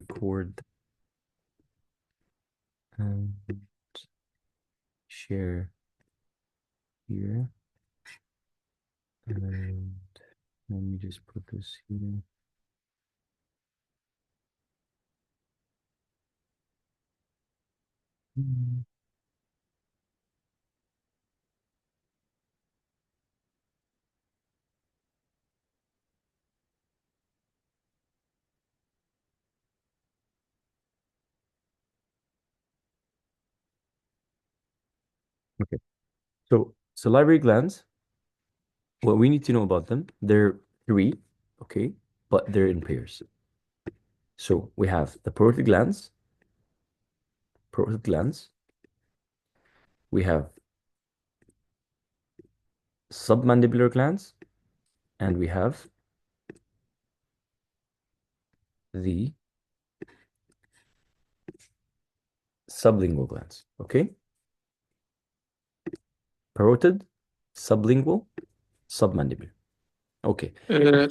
record and share here. And let me just put this here. Okay. So salivary glands, what we need to know about them, they're three, okay, but they're in pairs. So we have the parotid glands, we have submandibular glands, and we have the sublingual glands, okay? Parotid, sublingual, submandibular. Okay. Uh,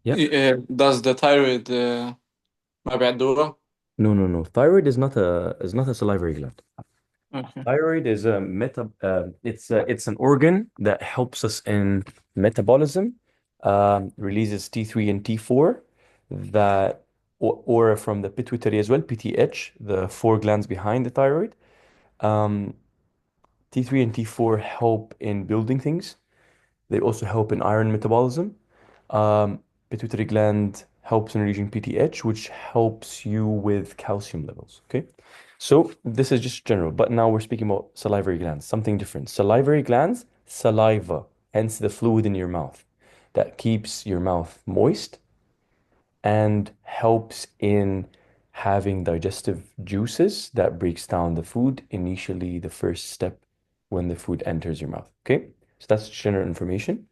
Yeah. does the thyroid ما بيعدوها؟ No, no, no. Thyroid is not a salivary gland. Okay. Thyroid is a it's an organ that helps us in metabolism, releases T3 and T4 that or from the pituitary as well, PTH, the four glands behind the thyroid. Um, T3 and T4 help in building things. They also help in iron metabolism. Pituitary gland helps in releasing PTH, which helps you with calcium levels. Okay. So this is just general, but now we're speaking about salivary glands, something different. Salivary glands, saliva, hence the fluid in your mouth that keeps your mouth moist and helps in having digestive juices that breaks down the food initially, the first step when the food enters your mouth. Okay. So that's general information.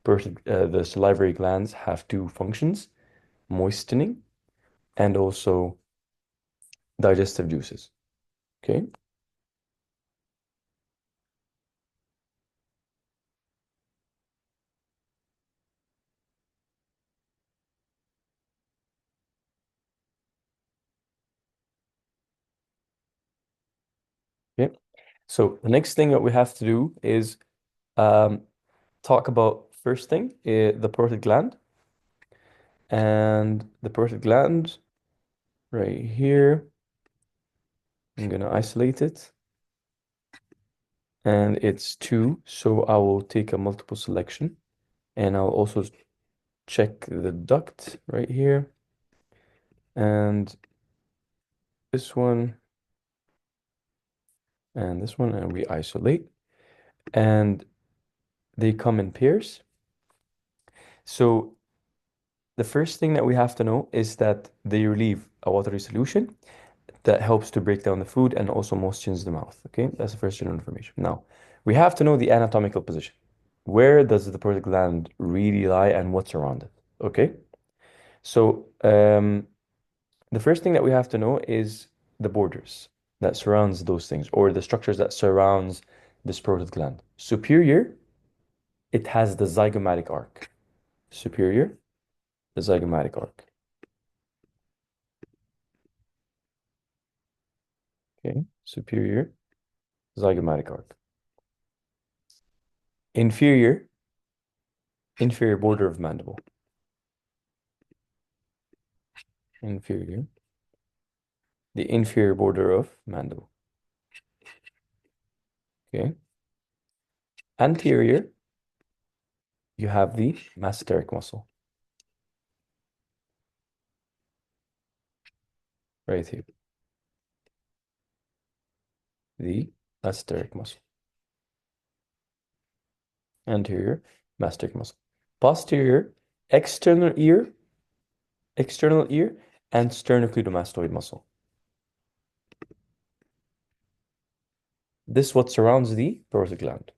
The salivary glands have two functions, moistening and also digestive juices. Okay. Okay. So the next thing that we have to do is um, talk about first thing, the parotid gland. And the parotid gland right here, I'm gonna isolate it. And it's two, so I will take a multiple selection. And I'll also check the duct right here. And this one and this one, and we isolate. And they come in pairs. So the first thing that we have to know is that they relieve a watery solution that helps to break down the food and also moistens the mouth. Okay, that's the first general information. Now, we have to know the anatomical position. Where does the parotid gland really lie and what's around it? Okay, so the first thing that we have to know is the borders that surrounds those things or the structures that surrounds this parotid gland. Superior, it has the zygomatic arc. Superior, the zygomatic arc. Okay, superior zygomatic arc. Inferior, inferior border of mandible. Inferior, the inferior border of mandible. Okay, anterior, you have the masseteric muscle right here. The masseteric muscle. Anterior, masseteric muscle. Posterior, external ear, and sternocleidomastoid muscle. This is what surrounds the parotid gland.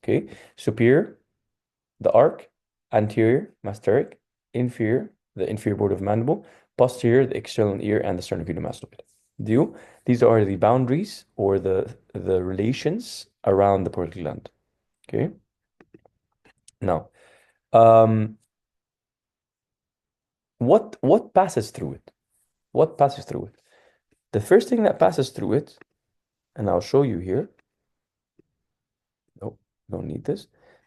Okay, superior, the arc, anterior, masseteric, inferior, the inferior border of mandible, posterior, the external ear, and the sternocleidomastoid. Deal? These are the boundaries or the relations around the parotid gland. Okay. Now, um, what passes through it? what passes through it? The first thing that passes through it, and I'll show you here. Oh, don't need this.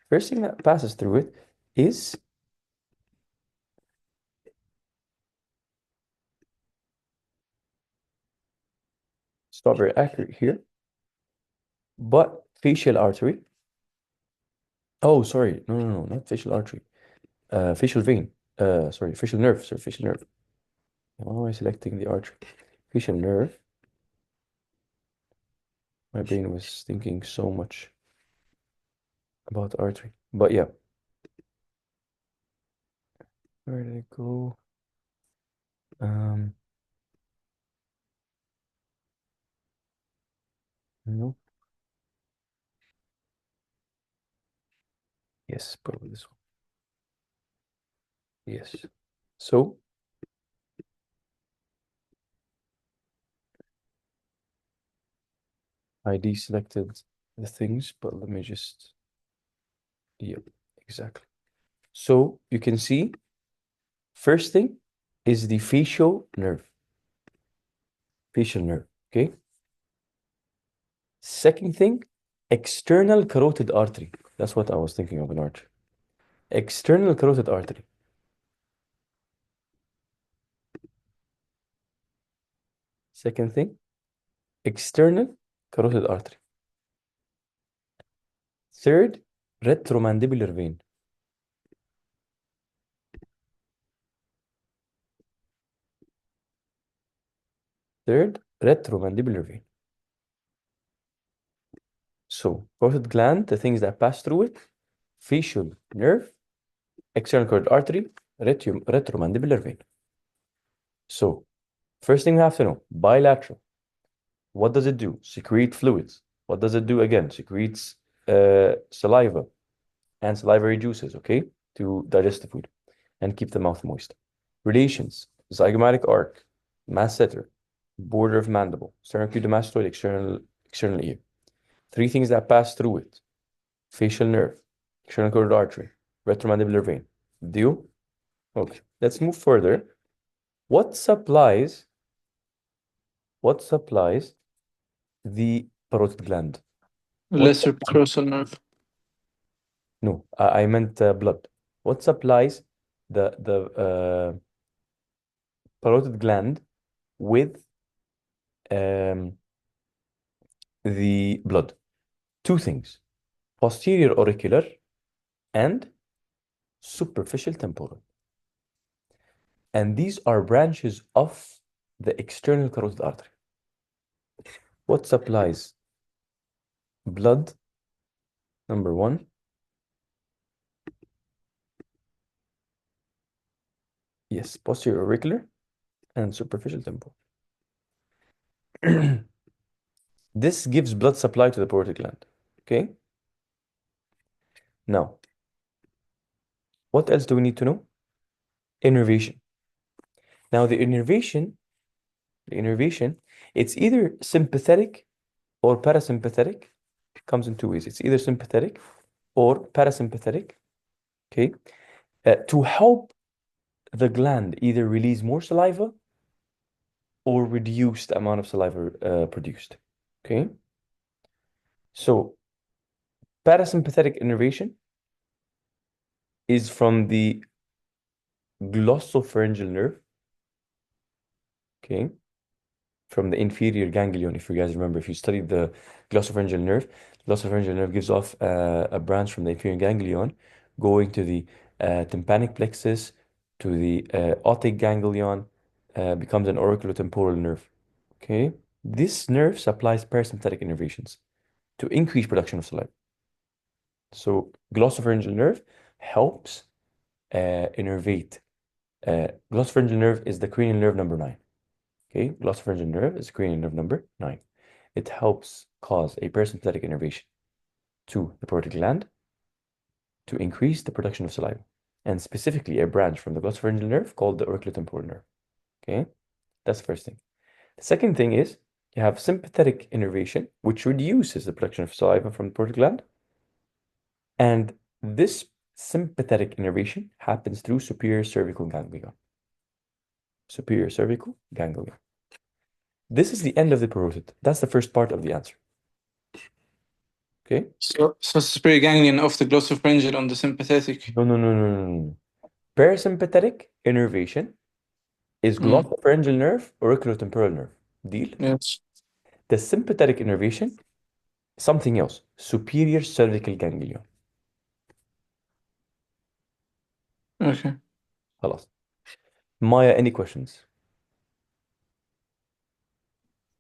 First thing that passes through it is, it's not very accurate here, but facial artery. Oh, sorry. No, no, no, not facial artery. Facial vein. Sorry, facial nerve. Sorry, facial nerve. Why am I selecting the artery? Facial nerve. My brain was thinking so much about artery. But yeah, where did it go? Um, no. Yes, probably this one. Yes. So I deselected the things, but let me just, yep, exactly. So you can see, first thing is the facial nerve. Facial nerve, okay? Second thing, external carotid artery. That's what I was thinking of, an artery. External carotid artery. Second thing, external carotid artery. Third, retromandibular vein. Third, retromandibular vein. So, carotid gland, the things that pass through it, facial nerve, external carotid artery, retromandibular vein. So, first thing we have to know, bilateral. What does it do? Secrete fluids. What does it do again? Secretes saliva and salivary juices, okay, to digest the food and keep the mouth moist. Relations, zygomatic arc, masseter, border of mandible, sternocleidomastoid, external ear. Three things that pass through it: facial nerve, external carotid artery, retromandibular vein. Deal? Okay, let's move further. What supplies the parotid gland? What Lesser petrosal nerve. No, I meant blood. What supplies the parotid gland with um, the blood? Two things: posterior auricular and superficial temporal. And these are branches of the external carotid artery. What supplies blood? Number one, yes, posterior auricular and superficial temporal. This gives blood supply to the parotid gland. Okay. Now, what else do we need to know? Innervation. Now, the innervation, it's either sympathetic or parasympathetic. It comes in two ways. It's either sympathetic or parasympathetic, okay, to help the gland either release more saliva or reduce the amount of saliva produced, okay? So parasympathetic innervation is from the glossopharyngeal nerve, okay? From the inferior ganglion, if you guys remember, if you studied the glossopharyngeal nerve gives off a branch from the inferior ganglion going to the tympanic plexus, to the otic ganglion, becomes an auriculotemporal nerve. Okay, this nerve supplies parasympathetic innervations to increase production of saliva. So glossopharyngeal nerve helps innervate. Glossopharyngeal nerve is the cranial nerve number 9. Okay, glossopharyngeal nerve is cranial nerve number 9. It helps cause a parasympathetic innervation to the parotid gland to increase the production of saliva, and specifically a branch from the glossopharyngeal nerve called the auriculotemporal nerve. Okay, that's the first thing. The second thing is you have sympathetic innervation, which reduces the production of saliva from the parotid gland, and this sympathetic innervation happens through superior cervical ganglion. Superior cervical ganglion. This is the end of the parotid. That's the first part of the answer. Okay? So superior ganglion of the glossopharyngeal on the sympathetic. No, no, no, no, no, no. Parasympathetic innervation is Mm. glossopharyngeal nerve, auriculotemporal nerve. Deal? Yes. The sympathetic innervation, something else. Superior cervical ganglion. Okay. خلاص. Maya, any questions?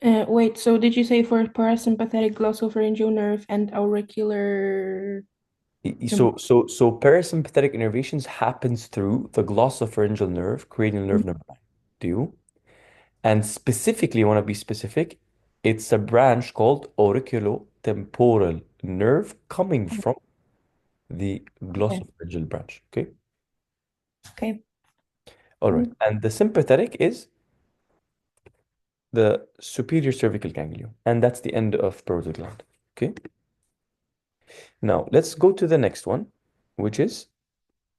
Wait, so did you say for parasympathetic glossopharyngeal nerve and auricular So parasympathetic innervations happens through the glossopharyngeal nerve, cranial nerve number 9. Do you? And specifically, I want to be specific, it's a branch called auriculotemporal nerve coming from the Okay. glossopharyngeal branch. Okay. Okay. All right. And the sympathetic is the superior cervical ganglion. And that's the end of parotid gland. Okay. Now let's go to the next one, which is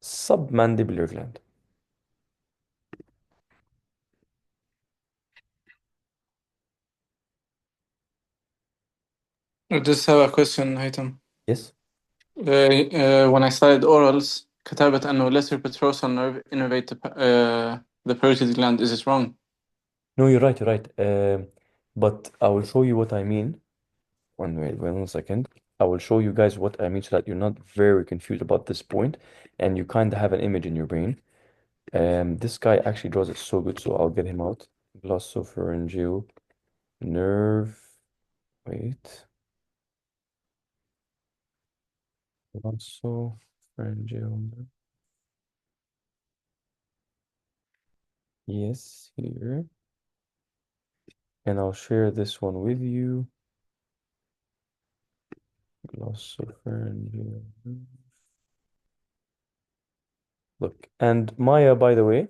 submandibular gland. I just have a question, Haytham. Yes. When I studied orals, كتبت أنه lesser petrosal nerve innervate the parotid gland. Is it wrong? No, you're right. You're right. But I will show you what I mean. One second. I will show you guys what I mean so that you're not very confused about this point and you kind of have an image in your brain. This guy actually draws it so good, so I'll get him out. Glossopharyngeal nerve. Wait. Glossopharyngeal nerve. Yes, here. And I'll share this one with you. Glossopharyngeal nerve. Look, and Maya, by the way,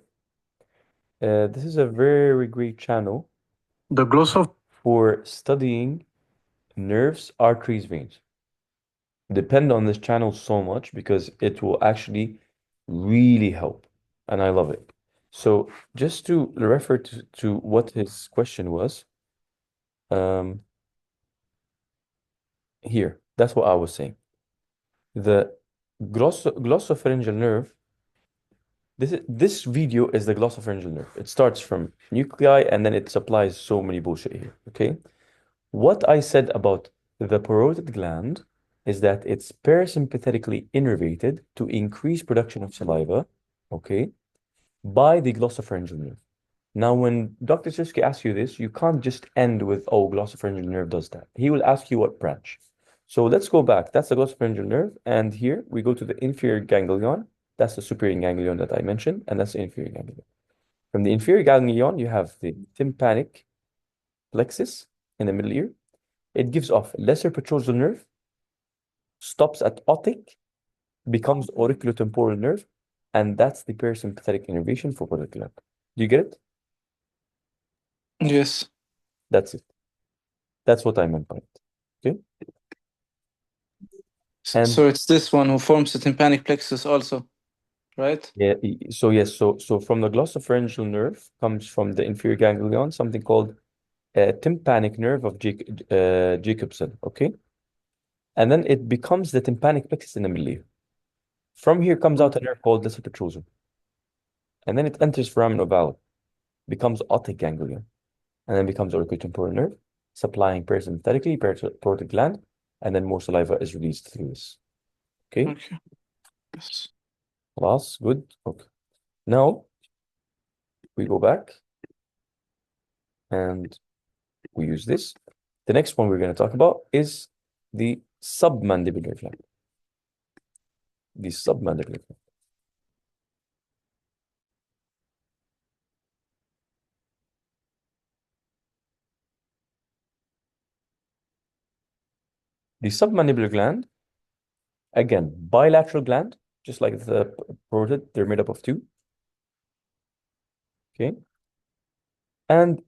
this is a very great channel The glossop. for studying nerves, arteries, veins. Depend on this channel so much because it will actually really help. And I love it. So just to refer to what his question was, um, here, that's what I was saying. The glossopharyngeal nerve, this video is the glossopharyngeal nerve. It starts from nuclei and then it supplies so many bullshit here. Okay. What I said about the parotid gland is that it's parasympathetically innervated to increase production of saliva, okay, by the glossopharyngeal nerve. Now, when Dr. Sirski asks you this, you can't just end with, oh, glossopharyngeal nerve does that. He will ask you what branch. So let's go back. That's the glossopharyngeal nerve. And here we go to the inferior ganglion. That's the superior ganglion that I mentioned, and that's the inferior ganglion. From the inferior ganglion, you have the tympanic plexus in the middle ear. It gives off lesser petrosal nerve, stops at otic, becomes auriculotemporal nerve, and that's the parasympathetic innervation for parotid gland. Do you get it? Yes. That's it. That's what I meant by it. Okay. And So it's this one who forms the tympanic plexus also, right? yeah, so yes, so from the glossopharyngeal nerve comes from the inferior ganglion, something called tympanic nerve of Jacobson. Okay. And then it becomes the tympanic plexus in the middle ear. From here comes out a nerve called lesser petrosal. And then it enters foramen ovale, becomes otic ganglion, and then becomes auriculotemporal nerve, supplying parasympathetically parotid gland, and then more saliva is released through this. Okay, Okay. Yes. class, good. Okay. Now we go back and we use this. The next one we're going to talk about is the submandibular gland. The submandibular gland. The submandibular gland, again, bilateral gland, just like the parotid, they're made up of two. Okay. And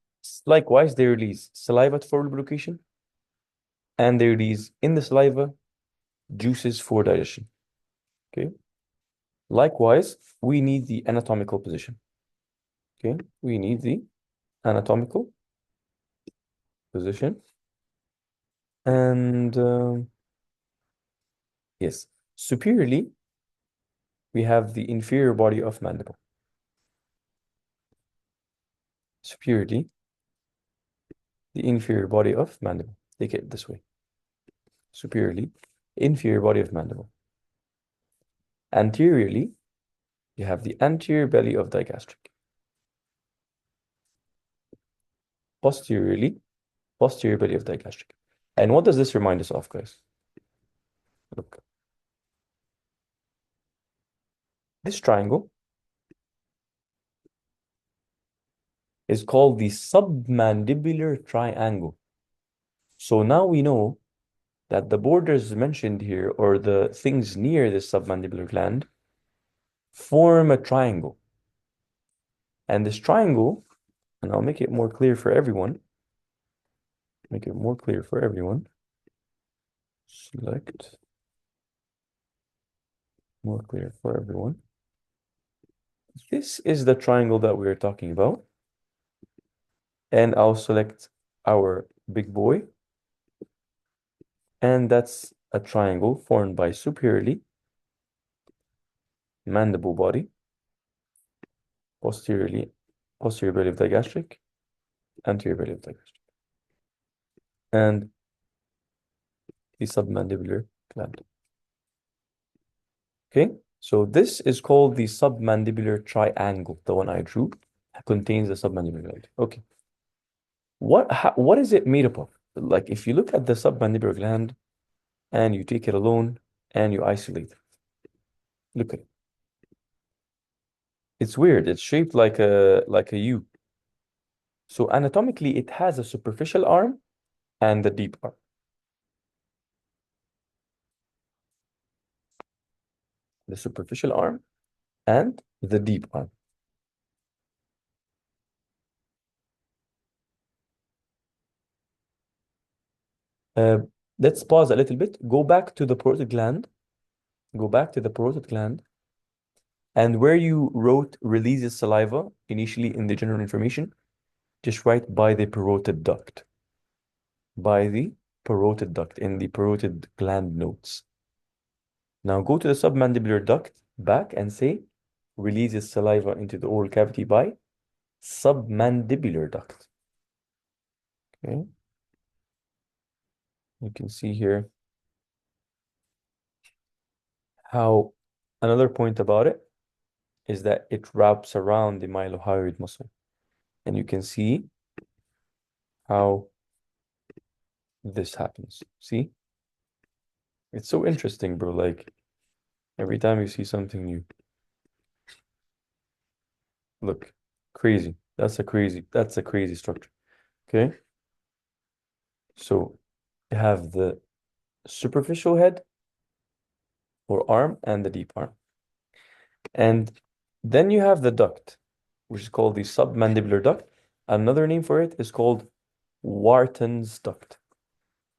likewise, they release saliva for lubrication, and they release in the saliva juices for digestion. Okay. Likewise, we need the anatomical position. Okay, we need the anatomical position. And yes, superiorly, we have the inferior body of mandible. Superiorly, the inferior body of mandible. Take it this way. Superiorly, inferior body of mandible. Anteriorly, you have the anterior belly of digastric. Posteriorly, posterior belly of digastric. And what does this remind us of, guys? Look, this triangle is called the submandibular triangle. So now we know that the borders mentioned here, or the things near the submandibular gland, form a triangle. And this triangle, and I'll make it more clear for everyone. Make it more clear for everyone. Select more clear for everyone. This is the triangle that we're talking about. And I'll select our big boy. And that's a triangle formed by superiorly mandible body, posteriorly posterior belly of digastric, anterior belly of digastric, and the submandibular gland. Okay, so this is called the submandibular triangle. The one I drew contains the submandibular gland. Okay, what is it made up of? Like if you look at the submandibular gland and you take it alone and you isolate it, look at it. It's weird. It's shaped like a U. So anatomically, it has a superficial arm and a deep arm. The superficial arm and the deep arm. Uh, let's pause a little bit. Go back to the parotid gland. Go back to the parotid gland. And where you wrote releases saliva initially in the general information, just write by the parotid duct. By the parotid duct in the parotid gland notes. Now go to the submandibular duct back and say releases saliva into the oral cavity by submandibular duct. Okay. You can see here how another point about it is that it wraps around the mylohyoid muscle. And you can see how this happens. See? It's so interesting, bro. Like every time you see something new. Look, crazy. That's a crazy structure. Okay? So you have the superficial head or arm and the deep arm. And then you have the duct, which is called the submandibular duct. Another name for it is called Wharton's duct.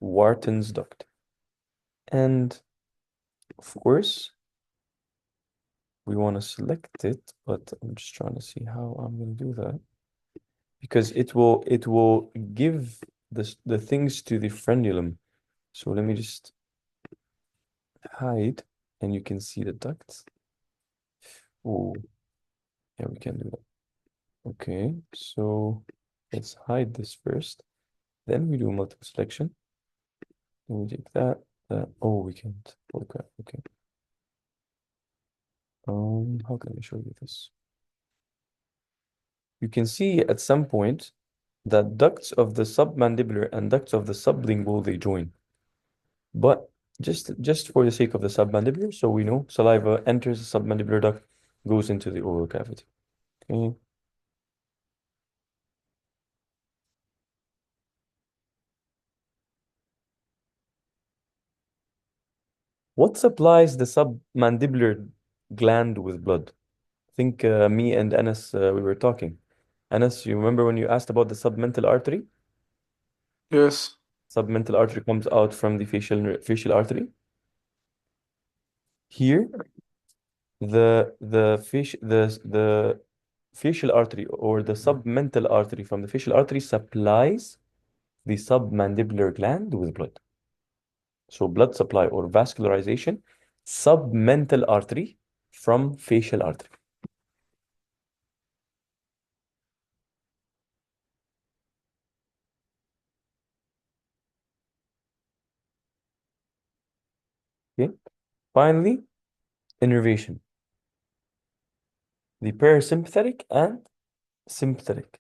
Wharton's duct. And of course, we want to select it, but I'm just trying to see how I'm going to do that. Because it will give the things to the frenulum. So let me just hide and you can see the ducts. Oh, yeah, we can do that. Okay, so let's hide this first. Then we do multiple selection. Then we take that. Oh, we can't. Holy crap. Okay. How can I show you this? You can see at some point that ducts of the submandibular and ducts of the sublingual they join. But just for the sake of the submandibular, so we know saliva enters the submandibular duct, goes into the oral cavity. Okay. What supplies the submandibular gland with blood? I think me and Anas we were talking. Anas, you remember when you asked about the submental artery? Yes. Submental artery comes out from the facial artery. Here, the facial artery or the submental artery from the facial artery supplies the submandibular gland with blood. So blood supply or vascularization, submental artery from facial artery. Okay. Finally, innervation. The parasympathetic and sympathetic.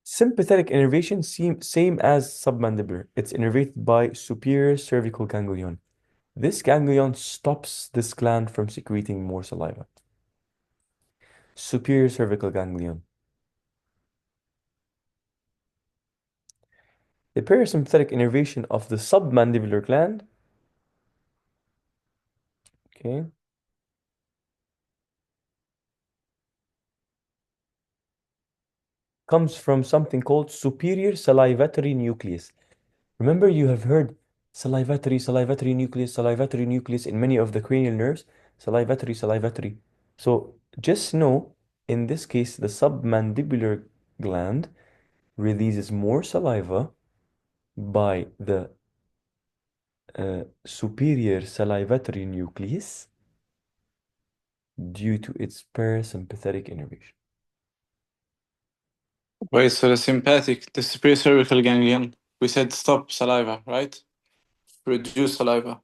Sympathetic innervation same as submandibular. It's innervated by superior cervical ganglion. This ganglion stops this gland from secreting more saliva. Superior cervical ganglion. The parasympathetic innervation of the submandibular gland, okay, comes from something called superior salivatory nucleus. Remember, you have heard salivatory nucleus in many of the cranial nerves. Salivatory. So just know, in this case, the submandibular gland releases more saliva by the superior salivatory nucleus due to its parasympathetic innervation. Wait, so the sympathetic, the superior cervical ganglion, we said stop saliva, right? Reduce saliva.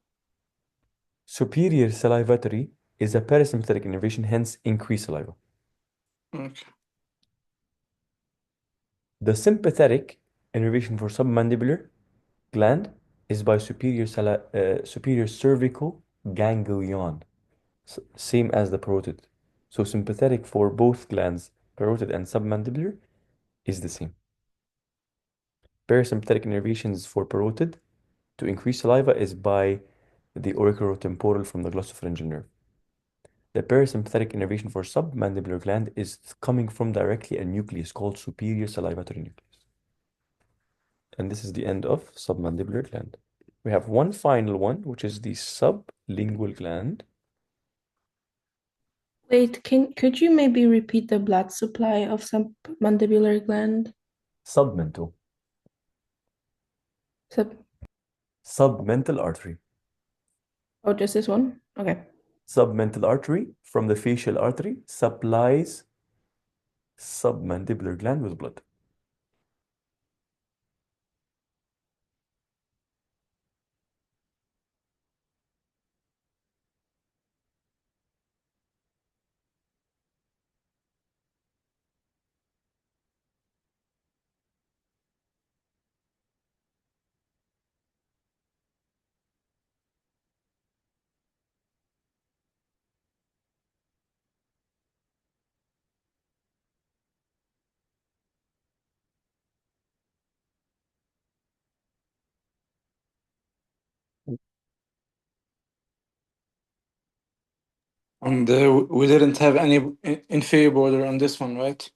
Superior salivatory is a parasympathetic innervation, hence increase saliva. Okay. The sympathetic innervation for submandibular gland is by superior cervical ganglion, same as the parotid. So sympathetic for both glands, parotid and submandibular, is the same. Parasympathetic innervations for parotid to increase saliva is by the auriculotemporal from the glossopharyngeal nerve. The parasympathetic innervation for submandibular gland is coming from directly a nucleus called superior salivatory nucleus. And this is the end of submandibular gland. We have one final one, which is the sublingual gland. Wait, could you maybe repeat the blood supply of submandibular gland? Submental. Sub Submental artery. Oh, just this one? Okay. Submental artery from the facial artery supplies submandibular gland with blood. And we didn't have any inferior border on this one, right?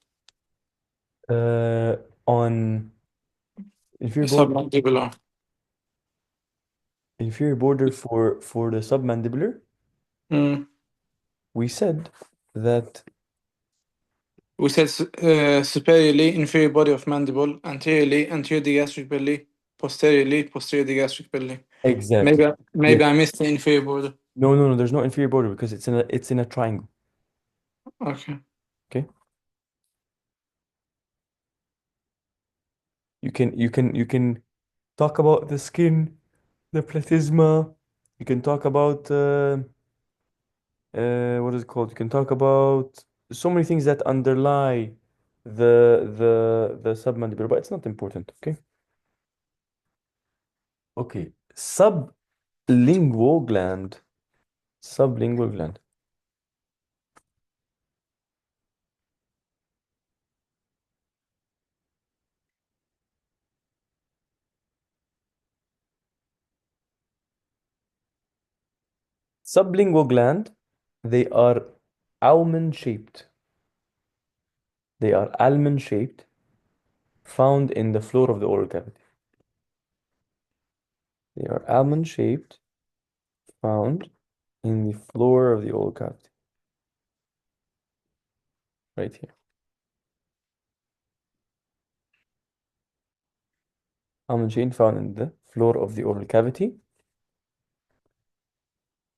On Submandibular. inferior border for the submandibular, Mm. we said that We said superiorly, inferior body of mandible, anteriorly, anterior digastric belly, posteriorly, posterior digastric belly. exactly. Maybe Yes. I missed the inferior border. No, there's no inferior border because it's in a triangle. Okay. Okay. You can talk about the skin, the platysma. You can talk about what is it called? You can talk about so many things that underlie the submandibular, but it's not important. Okay. Okay. Sublingual gland. Sublingual gland. Sublingual gland, they are almond shaped. They are almond shaped, found in the floor of the oral cavity. They are almond shaped, found in the floor of the oral cavity. Right here. Almond chain found in the floor of the oral cavity.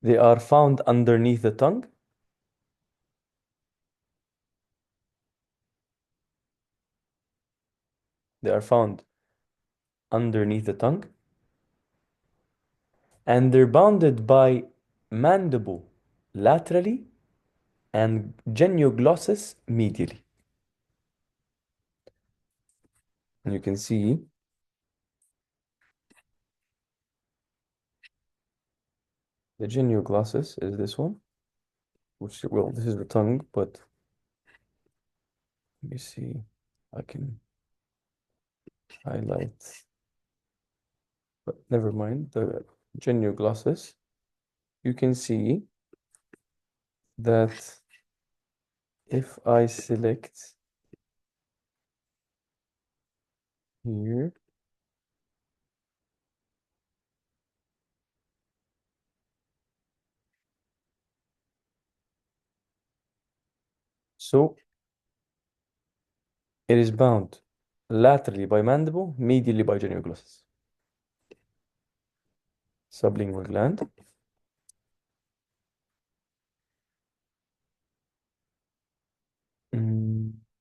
They are found underneath the tongue. They are found underneath the tongue. And they're bounded by mandible laterally and genioglossus medially. And you can see the genioglossus is this one, which, well, this is the tongue, but let me see. I can highlight, but never mind. The genioglossus, you can see that if I select here, so it is bound laterally by mandible, medially by genioglossus. Sublingual gland.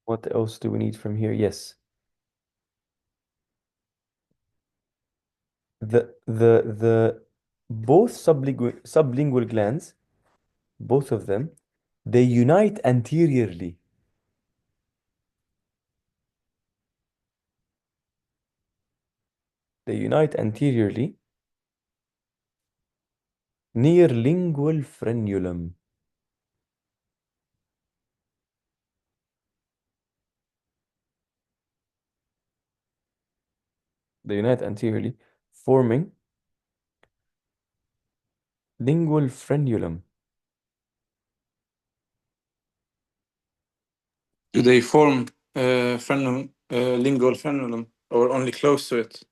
What else do we need from here? Yes. The both sublingual glands, both of them, they unite anteriorly. They unite anteriorly near lingual frenulum. They unite anteriorly, forming lingual frenulum. Do they form lingual frenulum or only close to it?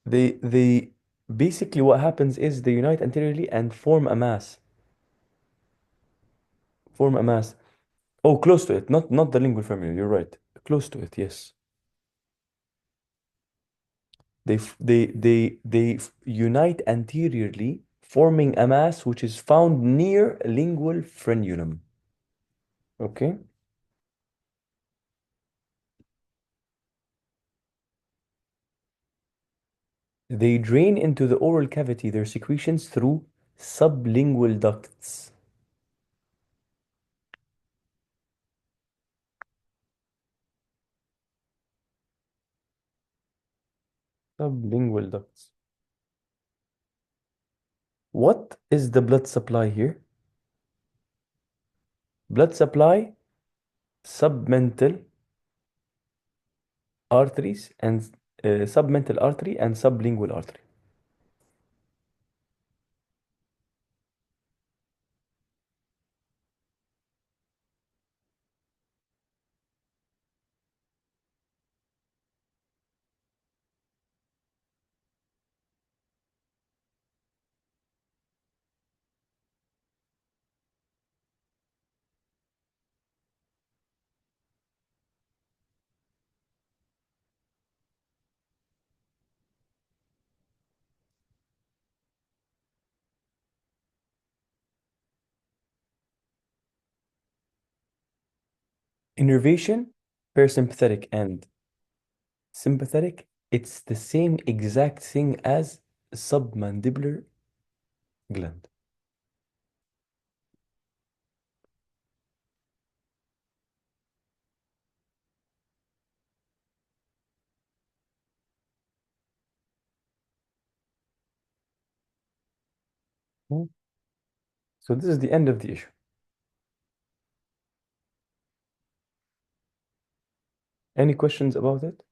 They basically what happens is they unite anteriorly and form a mass. Form a mass. Oh, close to it, not the lingual frenulum. You're right. Close to it, yes. They unite anteriorly, forming a mass which is found near lingual frenulum. Okay. They drain into the oral cavity their secretions through sublingual ducts. Sublingual ducts. What is the blood supply here? Blood supply, submental arteries and submental artery and sublingual artery. Innervation, parasympathetic and sympathetic, it's the same exact thing as submandibular gland. Hmm. So this is the end of the issue. Any questions about it?